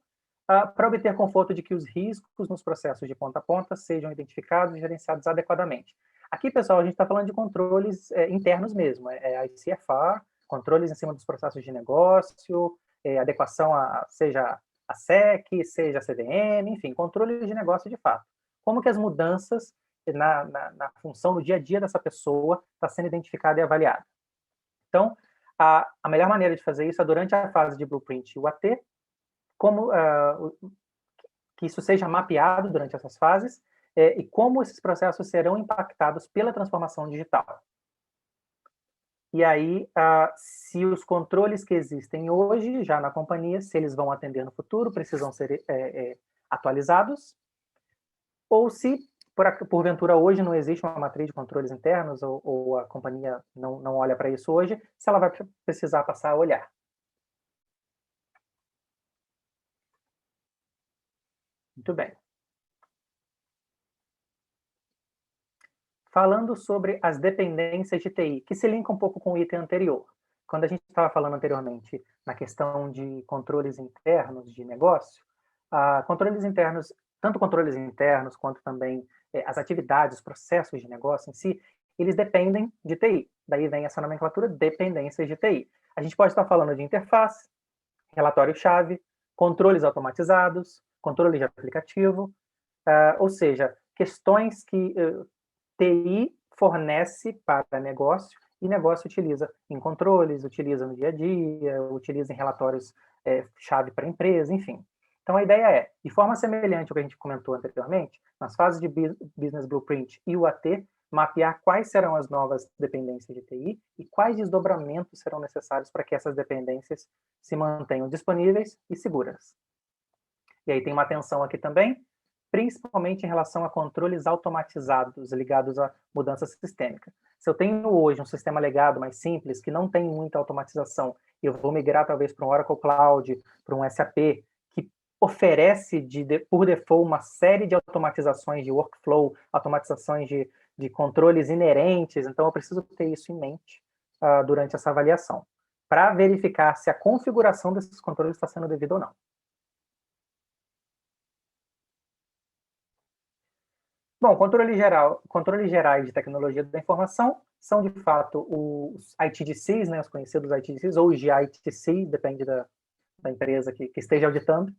Speaker 2: para obter conforto de que os riscos nos processos de ponta a ponta sejam identificados e gerenciados adequadamente. Aqui, pessoal, a gente está falando de controles internos mesmo, a ICFR, controles em cima dos processos de negócio, adequação seja a SEC, seja a CVM, enfim, controles de negócio de fato. como que as mudanças na função, no dia a dia dessa pessoa, está sendo identificada e avaliada. Então, a melhor maneira de fazer isso é durante a fase de Blueprint UAT, como que isso seja mapeado durante essas fases, e como esses processos serão impactados pela transformação digital. E aí, se os controles que existem hoje, já na companhia, se eles vão atender no futuro, precisam ser atualizados, ou se, porventura, hoje não existe uma matriz de controles internos, ou a companhia não olha para isso hoje, se ela vai precisar passar a olhar. Muito bem. Falando sobre as dependências de TI, que se linka um pouco com o item anterior. Quando a gente estava falando anteriormente na questão de controles internos de negócio, controles internos, tanto controles internos quanto também as atividades, os processos de negócio em si, eles dependem de TI. Daí vem essa nomenclatura, dependências de TI. A gente pode estar falando de interface, relatório-chave, controles automatizados, controle de aplicativo, ou seja, questões que TI fornece para negócio e negócio utiliza em controles, utiliza no dia a dia, utiliza em relatórios chave para a empresa, enfim. Então, a ideia é, de forma semelhante ao que a gente comentou anteriormente, nas fases de Business Blueprint e UAT, mapear quais serão as novas dependências de TI e quais desdobramentos serão necessários para que essas dependências se mantenham disponíveis e seguras. E aí tem uma atenção aqui também, principalmente em relação a controles automatizados ligados à mudança sistêmica. Se eu tenho hoje um sistema legado mais simples, que não tem muita automatização, e eu vou migrar talvez para um Oracle Cloud, para um SAP, que oferece por default uma série de automatizações de workflow, automatizações de controles inerentes, então eu preciso ter isso em mente durante essa avaliação, para verificar se a configuração desses controles está sendo devida ou não. Bom, controles gerais de tecnologia da informação são, de fato, os ITDCs, né, os conhecidos ITDCs, ou GITC, depende da empresa que esteja auditando,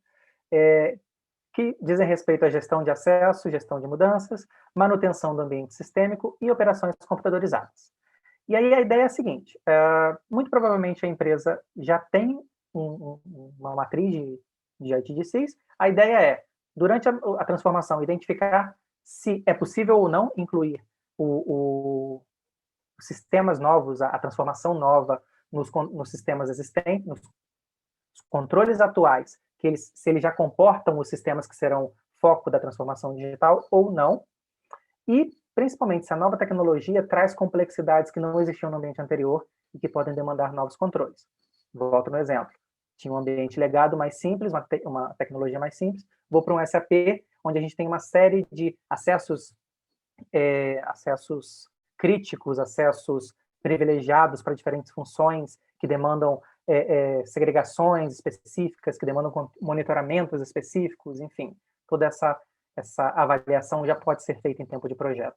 Speaker 2: que dizem respeito à gestão de acesso, gestão de mudanças, manutenção do ambiente sistêmico e operações computadorizadas. E aí a ideia é a seguinte, muito provavelmente a empresa já tem uma matriz de ITDCs, a ideia é, durante a transformação, identificar se é possível ou não incluir os sistemas novos, a transformação nova nos sistemas existentes, nos controles atuais, se eles já comportam os sistemas que serão foco da transformação digital ou não, e principalmente se a nova tecnologia traz complexidades que não existiam no ambiente anterior e que podem demandar novos controles. Volto no exemplo. Tinha um ambiente legado mais simples, uma tecnologia mais simples, vou para um SAP, onde a gente tem uma série de acessos críticos, acessos privilegiados para diferentes funções, que demandam segregações específicas, que demandam monitoramentos específicos, enfim, toda essa avaliação já pode ser feita em tempo de projeto.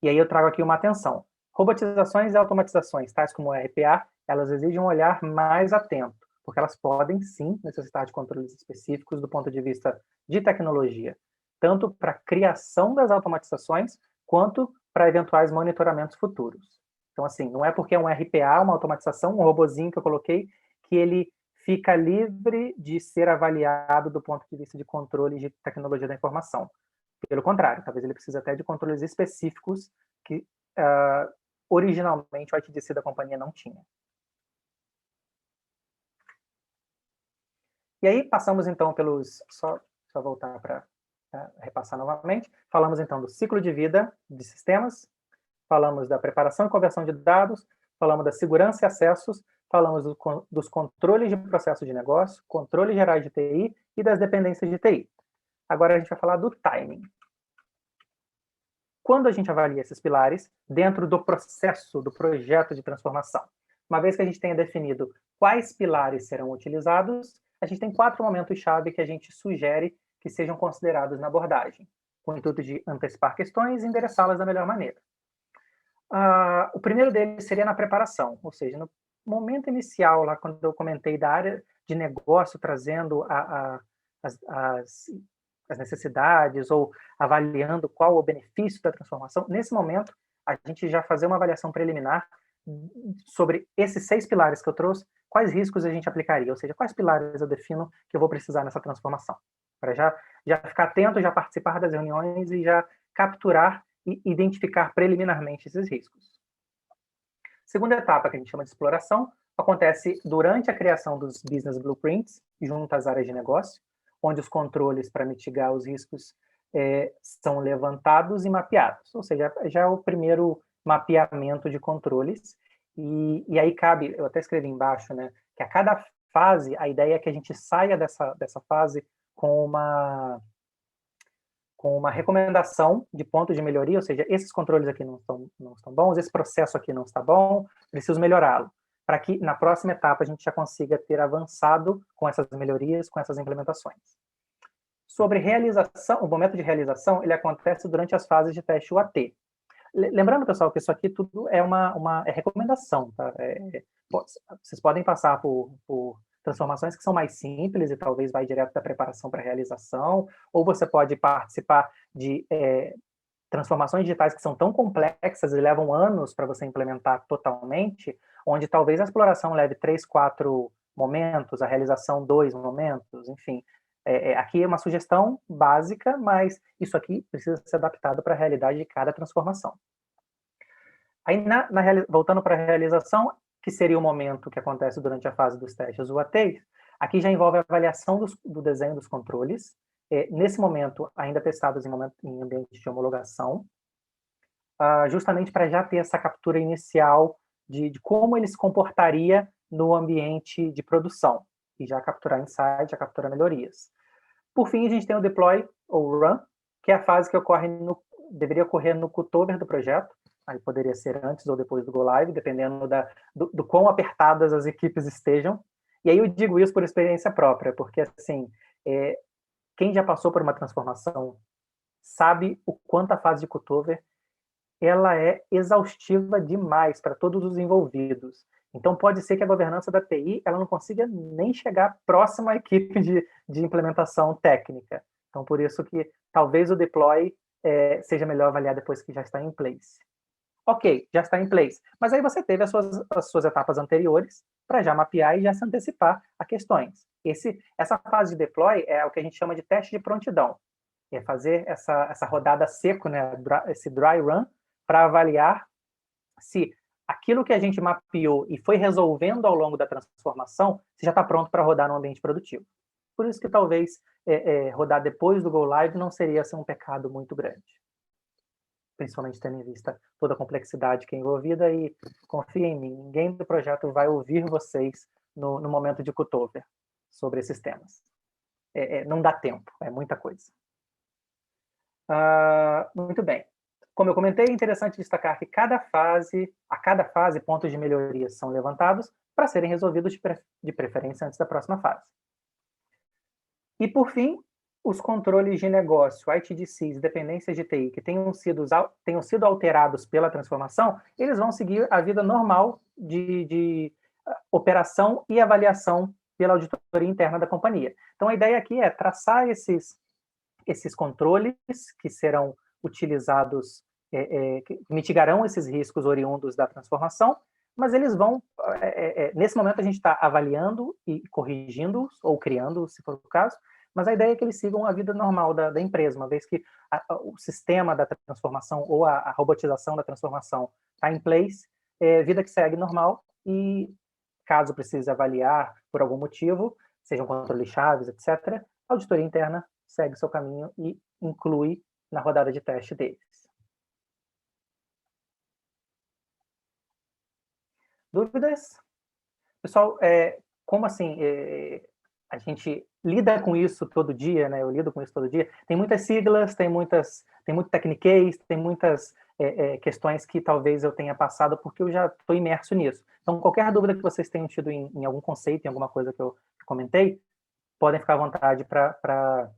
Speaker 2: E aí eu trago aqui uma atenção. Robotizações e automatizações, tais como o RPA, elas exigem um olhar mais atento, porque elas podem, sim, necessitar de controles específicos do ponto de vista de tecnologia, tanto para a criação das automatizações, quanto para eventuais monitoramentos futuros. Então, assim, não é porque é um RPA, uma automatização, um robozinho que eu coloquei, que ele fica livre de ser avaliado do ponto de vista de controle de tecnologia da informação. Pelo contrário, talvez ele precise até de controles específicos que originalmente o ITDC da companhia não tinha. E aí passamos então só voltar para repassar novamente, falamos então do ciclo de vida de sistemas, falamos da preparação e conversão de dados, falamos da segurança e acessos, falamos dos controles de processo de negócio, controles gerais de TI e das dependências de TI. Agora a gente vai falar do timing. Quando a gente avalia esses pilares dentro do processo, do projeto de transformação, uma vez que a gente tenha definido quais pilares serão utilizados, a gente tem 4 momentos-chave que a gente sugere que sejam considerados na abordagem, com o intuito de antecipar questões e endereçá-las da melhor maneira. O primeiro deles seria na preparação, ou seja, no momento inicial, lá quando eu comentei da área de negócio, trazendo as as necessidades ou avaliando qual o benefício da transformação, nesse momento, a gente já fazer uma avaliação preliminar sobre esses 6 pilares que eu trouxe, quais riscos a gente aplicaria, ou seja, quais pilares eu defino que eu vou precisar nessa transformação. Para já ficar atento, já participar das reuniões e já capturar e identificar preliminarmente esses riscos. Segunda etapa, que a gente chama de exploração, acontece durante a criação dos business blueprints, junto às áreas de negócio, onde os controles para mitigar os riscos são levantados e mapeados. Ou seja, já é o primeiro mapeamento de controles. E aí cabe, eu até escrevi embaixo, né, que a cada fase, a ideia é que a gente saia dessa fase com uma recomendação de ponto de melhoria, ou seja, esses controles aqui não estão bons, esse processo aqui não está bom, preciso melhorá-lo, para que na próxima etapa a gente já consiga ter avançado com essas melhorias, com essas implementações. Sobre realização, o momento de realização, ele acontece durante as fases de teste UAT. Lembrando, pessoal, que isso aqui tudo é uma recomendação, tá? Vocês podem passar por transformações que são mais simples e talvez vai direto da preparação para a realização, ou você pode participar de transformações digitais que são tão complexas e levam anos para você implementar totalmente, onde talvez a exploração leve 3, 4 momentos, a realização 2 momentos, enfim. Aqui é uma sugestão básica, mas isso aqui precisa ser adaptado para a realidade de cada transformação. Aí, voltando para a realização, que seria o momento que acontece durante a fase dos testes UAT, aqui já envolve a avaliação do desenho dos controles, nesse momento ainda testados em ambiente de homologação, justamente para já ter essa captura inicial de como ele se comportaria no ambiente de produção, e já capturar insight, já capturar melhorias. Por fim, a gente tem o deploy, ou run, que é a fase que deveria ocorrer no cutover do projeto, aí poderia ser antes ou depois do Go Live, dependendo do quão apertadas as equipes estejam. E aí eu digo isso por experiência própria, porque, assim, quem já passou por uma transformação sabe o quanto a fase de cutover ela é exaustiva demais para todos os envolvidos. Então, pode ser que a governança da TI ela não consiga nem chegar próximo à equipe de implementação técnica. Então, por isso que talvez o deploy seja melhor avaliar depois que já está em place. Ok, já está em place. Mas aí você teve as suas etapas anteriores para já mapear e já se antecipar a questões. Essa fase de deploy é o que a gente chama de teste de prontidão. É fazer essa rodada seco, né, esse dry run, para avaliar se aquilo que a gente mapeou e foi resolvendo ao longo da transformação, se já está pronto para rodar no ambiente produtivo. Por isso que talvez rodar depois do Go Live não seria assim, um pecado muito grande. Principalmente tendo em vista toda a complexidade que é envolvida e confia em mim, ninguém do projeto vai ouvir vocês no momento de cutover sobre esses temas. Não dá tempo, é muita coisa. Muito bem. Como eu comentei, é interessante destacar que a cada fase, pontos de melhoria são levantados para serem resolvidos de preferência antes da próxima fase. E, por fim, os controles de negócio, ITDCs, dependências de TI, que tenham sido alterados pela transformação, eles vão seguir a vida normal de operação e avaliação pela auditoria interna da companhia. Então, a ideia aqui é traçar esses controles que serão utilizados, que mitigarão esses riscos oriundos da transformação, mas eles vão, nesse momento a gente está avaliando e corrigindo, ou criando, se for o caso, mas a ideia é que eles sigam a vida normal da empresa, uma vez que o sistema da transformação ou a robotização da transformação está em place, vida que segue normal e, caso precise avaliar por algum motivo, sejam controles chaves, etc., a auditoria interna segue seu caminho e inclui na rodada de teste deles. Dúvidas? Pessoal, como assim a gente lida com isso todo dia, né? Eu lido com isso todo dia. Tem muitas siglas, tem muito techniquez, tem muitas questões que talvez eu tenha passado porque eu já estou imerso nisso. Então, qualquer dúvida que vocês tenham tido em algum conceito, em alguma coisa que eu comentei, podem ficar à vontade para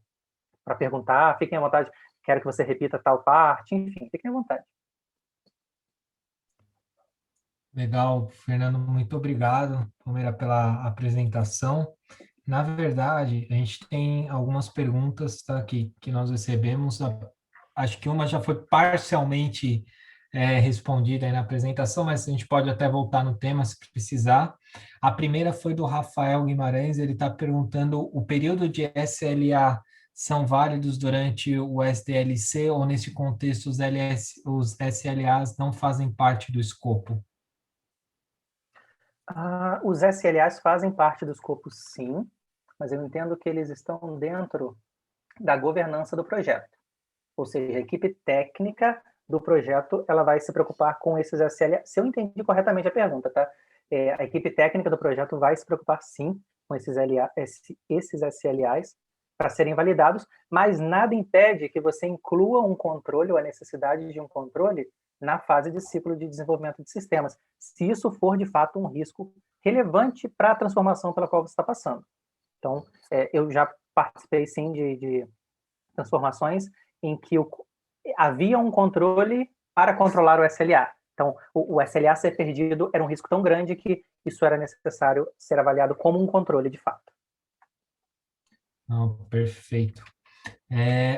Speaker 2: perguntar, fiquem à vontade, quero que você repita tal parte, enfim, fiquem à vontade.
Speaker 1: Legal, Fernando, muito obrigado, primeiro, pela apresentação. Na verdade, a gente tem algumas perguntas, tá, que nós recebemos. Acho que uma já foi parcialmente respondida aí na apresentação, mas a gente pode até voltar no tema se precisar. A primeira foi do Rafael Guimarães, ele está perguntando: o período de SLA são válidos durante o SDLC ou nesse contexto os SLAs não fazem parte do escopo?
Speaker 2: Os SLAs fazem parte do escopo, sim, mas eu entendo que eles estão dentro da governança do projeto. Ou seja, a equipe técnica do projeto ela vai se preocupar com esses SLAs. Se eu entendi corretamente a pergunta, tá? A equipe técnica do projeto vai se preocupar, sim, com esses SLAs para serem validados, mas nada impede que você inclua um controle ou a necessidade de um controle na fase de ciclo de desenvolvimento de sistemas, se isso for, de fato, um risco relevante para a transformação pela qual você está passando. Então, eu já participei, sim, de transformações em que havia um controle para controlar o SLA. Então, o SLA ser perdido era um risco tão grande que isso era necessário ser avaliado como um controle de fato.
Speaker 1: Não, perfeito.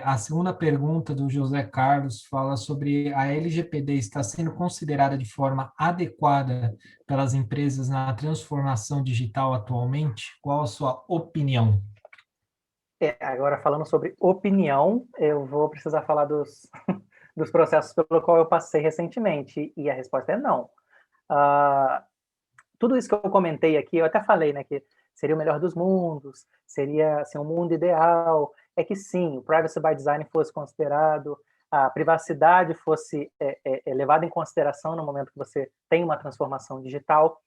Speaker 1: A segunda pergunta do José Carlos fala sobre a LGPD está sendo considerada de forma adequada pelas empresas na transformação digital atualmente? Qual a sua opinião?
Speaker 2: Agora, falando sobre opinião, eu vou precisar falar dos processos pelo qual eu passei recentemente, e a resposta é não. Tudo isso que eu comentei aqui, eu até falei, né, que seria o melhor dos mundos, seria assim, um mundo ideal, é que sim, o privacy by design fosse considerado, a privacidade fosse levada em consideração no momento que você tem uma transformação digital,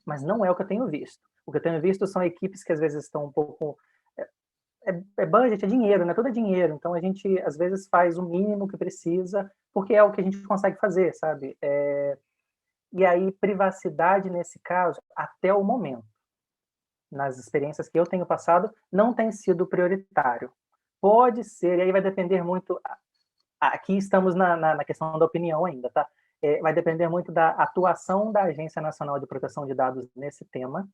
Speaker 2: mas não é o que eu tenho visto. O que eu tenho visto são equipes que às vezes estão um pouco budget, é dinheiro, né? Tudo é dinheiro. Então a gente às vezes faz o mínimo que precisa, porque é o que a gente consegue fazer, sabe? E aí privacidade nesse caso, até o momento, nas experiências que eu tenho passado, não tem sido prioritário. Pode ser, e aí vai depender muito. Aqui estamos na questão da opinião ainda, tá? Vai depender muito da atuação da Agência Nacional de Proteção de Dados nesse tema,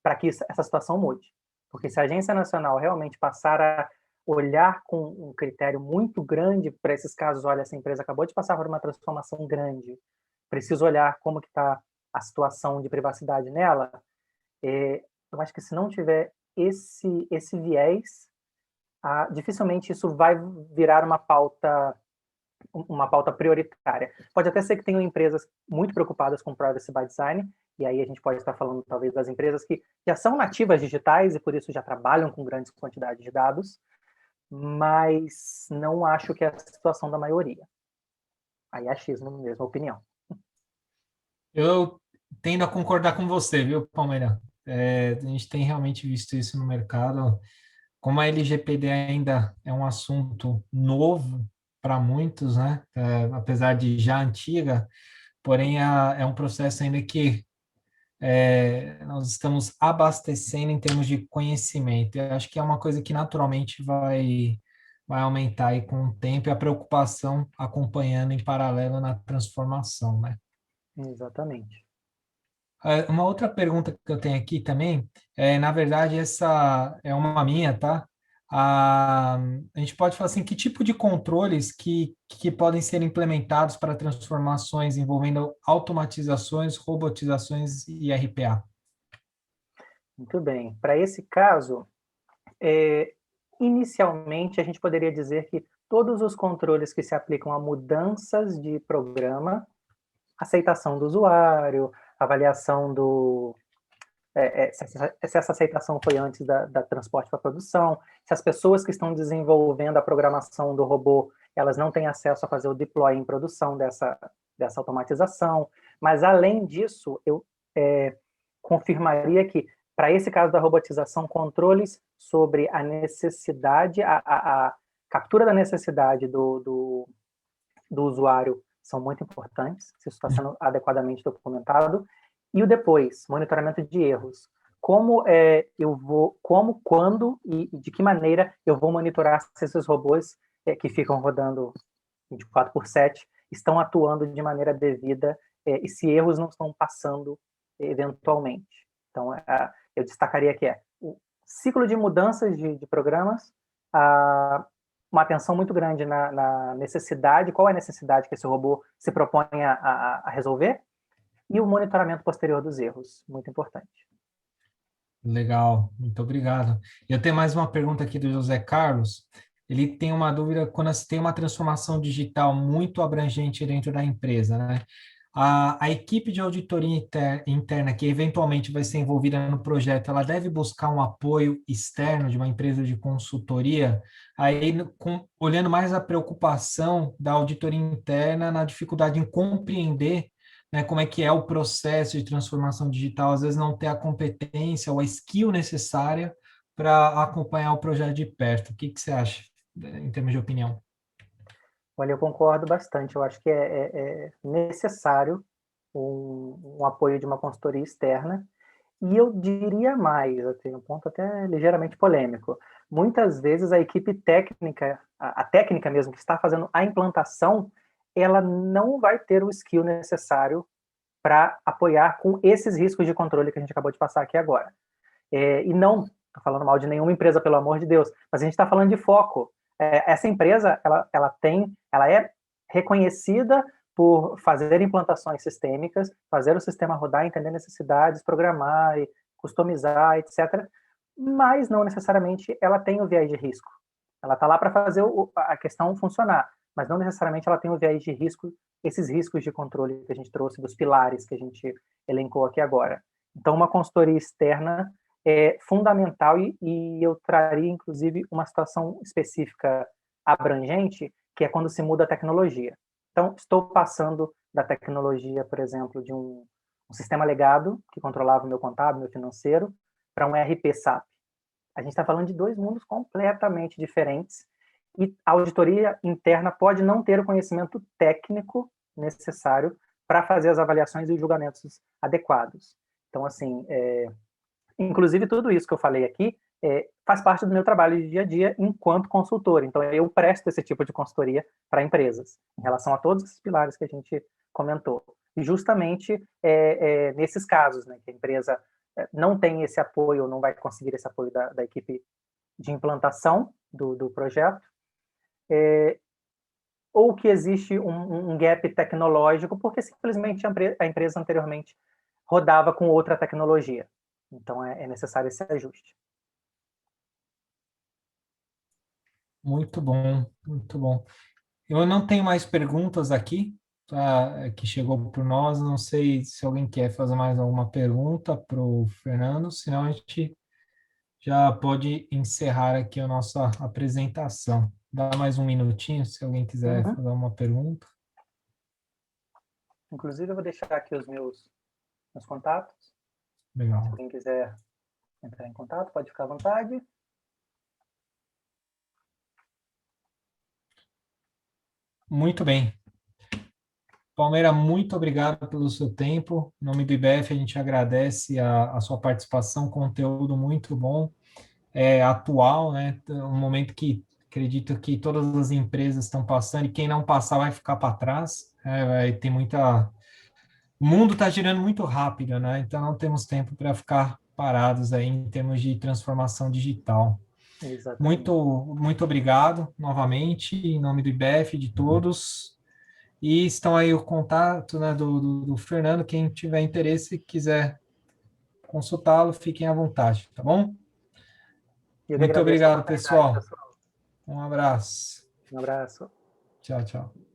Speaker 2: para que essa situação mude. Porque se a Agência Nacional realmente passar a olhar com um critério muito grande para esses casos, olha, essa empresa acabou de passar por uma transformação grande, preciso olhar como que está a situação de privacidade nela, eu acho que se não tiver esse viés, dificilmente isso vai virar uma pauta prioritária. Pode até ser que tenham empresas muito preocupadas com privacy by design, e aí a gente pode estar falando talvez das empresas que já são nativas digitais e por isso já trabalham com grandes quantidades de dados, mas não acho que é a situação da maioria. Aí é achismo mesmo, opinião.
Speaker 1: Eu tendo a concordar com você, viu, Palmeira? A gente tem realmente visto isso no mercado. Como a LGPD ainda é um assunto novo para muitos, né? Apesar de já antiga, porém é um processo ainda que nós estamos abastecendo em termos de conhecimento. Eu acho que é uma coisa que naturalmente vai aumentar aí com o tempo e a preocupação acompanhando em paralelo na transformação, né?
Speaker 2: Exatamente.
Speaker 1: Uma outra pergunta que eu tenho aqui também, na verdade, essa é uma minha, tá? A gente pode falar assim, que tipo de controles que podem ser implementados para transformações envolvendo automatizações, robotizações e RPA?
Speaker 2: Muito bem. Para esse caso, inicialmente a gente poderia dizer que todos os controles que se aplicam a mudanças de programa, aceitação do usuário, avaliação se essa aceitação foi antes da transporte para produção, se as pessoas que estão desenvolvendo a programação do robô, elas não têm acesso a fazer o deploy em produção dessa automatização. Mas, além disso, eu confirmaria que, para esse caso da robotização, controles sobre a necessidade, a captura da necessidade do usuário são muito importantes, se isso está sendo adequadamente documentado. E o depois, monitoramento de erros. Quando e de que maneira eu vou monitorar se esses robôs que ficam rodando 24/7 estão atuando de maneira devida e se erros não estão passando eventualmente. Então, eu destacaria que ciclo de mudanças de programas, uma atenção muito grande na necessidade, qual é a necessidade que esse robô se propõe a resolver, e o monitoramento posterior dos erros, muito importante.
Speaker 1: Legal, muito obrigado. Eu tenho mais uma pergunta aqui do José Carlos. Ele tem uma dúvida quando se tem uma transformação digital muito abrangente dentro da empresa, né? A equipe de auditoria interna que eventualmente vai ser envolvida no projeto, ela deve buscar um apoio externo de uma empresa de consultoria, aí olhando mais a preocupação da auditoria interna na dificuldade em compreender, né, como é que é o processo de transformação digital, às vezes não ter a competência ou a skill necessária para acompanhar o projeto de perto. O que você acha, em termos de opinião?
Speaker 2: Olha, eu concordo bastante. Eu acho que é necessário um apoio de uma consultoria externa. E eu diria mais, tem um ponto até ligeiramente polêmico. Muitas vezes a equipe técnica, a técnica mesmo que está fazendo a implantação, ela não vai ter o skill necessário para apoiar com esses riscos de controle que a gente acabou de passar aqui agora. E não estou falando mal de nenhuma empresa, pelo amor de Deus, mas a gente está falando de foco. Essa empresa, ela é reconhecida por fazer implantações sistêmicas, fazer o sistema rodar, entender necessidades, programar, customizar, etc. Mas não necessariamente ela tem o viés de risco. Ela está lá para fazer a questão funcionar, mas não necessariamente ela tem o viés de risco, esses riscos de controle que a gente trouxe, dos pilares que a gente elencou aqui agora. Então, uma consultoria externa é fundamental e eu traria, inclusive, uma situação específica abrangente, que é quando se muda a tecnologia. Então, estou passando da tecnologia, por exemplo, de um sistema legado, que controlava o meu contábil, meu financeiro, para um ERP SAP. A gente está falando de dois mundos completamente diferentes e a auditoria interna pode não ter o conhecimento técnico necessário para fazer as avaliações e os julgamentos adequados. Então, assim, inclusive tudo isso que eu falei aqui faz parte do meu trabalho de dia a dia enquanto consultor. Então, eu presto esse tipo de consultoria para empresas, em relação a todos esses pilares que a gente comentou. E justamente nesses casos, né, que a empresa não tem esse apoio, ou não vai conseguir esse apoio da equipe de implantação do projeto, ou que existe um gap tecnológico, porque simplesmente a empresa anteriormente rodava com outra tecnologia. Então, é necessário esse ajuste.
Speaker 1: Muito bom, muito bom. Eu não tenho mais perguntas aqui, tá, que chegou por nós. Não sei se alguém quer fazer mais alguma pergunta para o Fernando, senão a gente já pode encerrar aqui a nossa apresentação. Dá mais um minutinho, se alguém quiser fazer uma pergunta.
Speaker 2: Inclusive, eu vou deixar aqui os meus contatos.
Speaker 1: Legal.
Speaker 2: Se alguém quiser entrar em contato, pode ficar à vontade.
Speaker 1: Muito bem. Palmeira, muito obrigado pelo seu tempo. Em nome do IBF, a gente agradece a sua participação, conteúdo muito bom, atual, né? Um momento que acredito que todas as empresas estão passando, e quem não passar vai ficar para trás. Vai ter muita... O mundo está girando muito rápido, né? Então não temos tempo para ficar parados aí em termos de transformação digital.
Speaker 2: Exatamente.
Speaker 1: Muito obrigado novamente, em nome do IBF, de todos. E estão aí o contato, né, do Fernando. Quem tiver interesse, quiser consultá-lo, fiquem à vontade, tá bom?
Speaker 2: Eu que
Speaker 1: Muito
Speaker 2: agradeço a
Speaker 1: obrigado,
Speaker 2: oportunidade,
Speaker 1: pessoal.
Speaker 2: pessoal.
Speaker 1: Um abraço.
Speaker 2: Um abraço.
Speaker 1: Tchau, tchau.